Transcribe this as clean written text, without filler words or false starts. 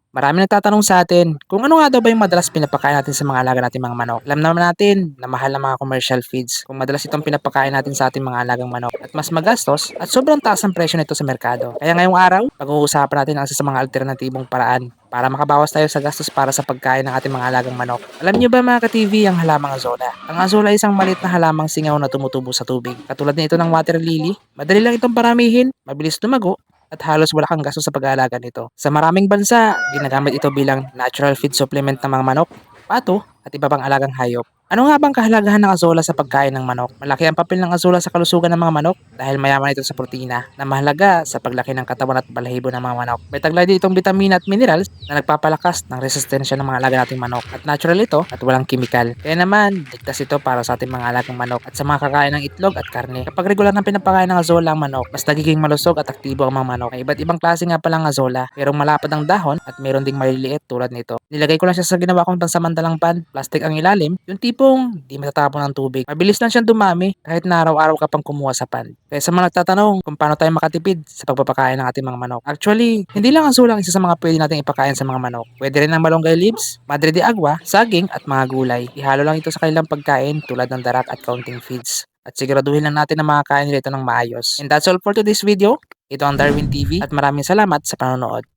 Marami nagtatanong sa atin kung ano nga daw ba yung madalas pinapakain natin sa mga alaga nating mga manok. Alam naman natin na mahal ng mga commercial feeds kung madalas itong pinapakain natin sa ating mga alagang manok at mas magastos at sobrang taas ang presyo nito sa merkado. Kaya ngayong araw, pag-uusapan natin ang isa sa mga alternatibong paraan para makabawas tayo sa gastos para sa pagkain ng ating mga alagang manok. Alam niyo ba mga ka-TV ang halamang azola? Ang azola ay isang maliit na halamang singaw na tumutubo sa tubig. Katulad nito ng water lily, madali lang itong paramihin, mabilis lumago at halos wala kang gastos sa pag-aalaga nito. Sa maraming bansa, ginagamit ito bilang natural feed supplement ng mga manok, pato, at iba pang alagang hayop. Ano nga bang kahalagahan ng azola sa pagkain ng manok? Malaki ang papel ng azola sa kalusugan ng mga manok dahil mayaman ito sa protina na mahalaga sa paglaki ng katawan at balahibo ng mga manok. May taglay din itong vitamina at minerals na nagpapalakas ng resistensya ng mga alaga nating manok at natural ito at walang kimikal. Kaya naman, ligtas ito para sa ating mga alagang manok at sa mga kakain ng itlog at karne. Kapag regular na pinapakain ng azola ang manok, mas nagiging malusog at aktibo ang mga manok. May iba't ibang klase nga palang azola, merong malapad ang dahon at meron ding maliliit tulad nito. Nilagay ko lang siya sa ginawa kong pansamantalang pan, plastic ang ilalim, yung tipong di matatapon ng tubig. Mabilis lang siyang dumami kahit na araw-araw ka pang kumuha sa pan. Kaya sa mga nagtatanong kung paano tayo makatipid sa pagpapakain ng ating mga manok. Actually, hindi lang azola ang isa sa mga pwede nating ipakain sa mga manok. Pwede rin ang malunggay leaves, madre de agua, saging at mga gulay. Ihalo lang ito sa kanilang pagkain tulad ng darak at counting feeds. At siguraduhin lang natin na makakain nila ito ng maayos. And that's all for today's video. Ito ang Darwin TV at maraming salamat sa panonood.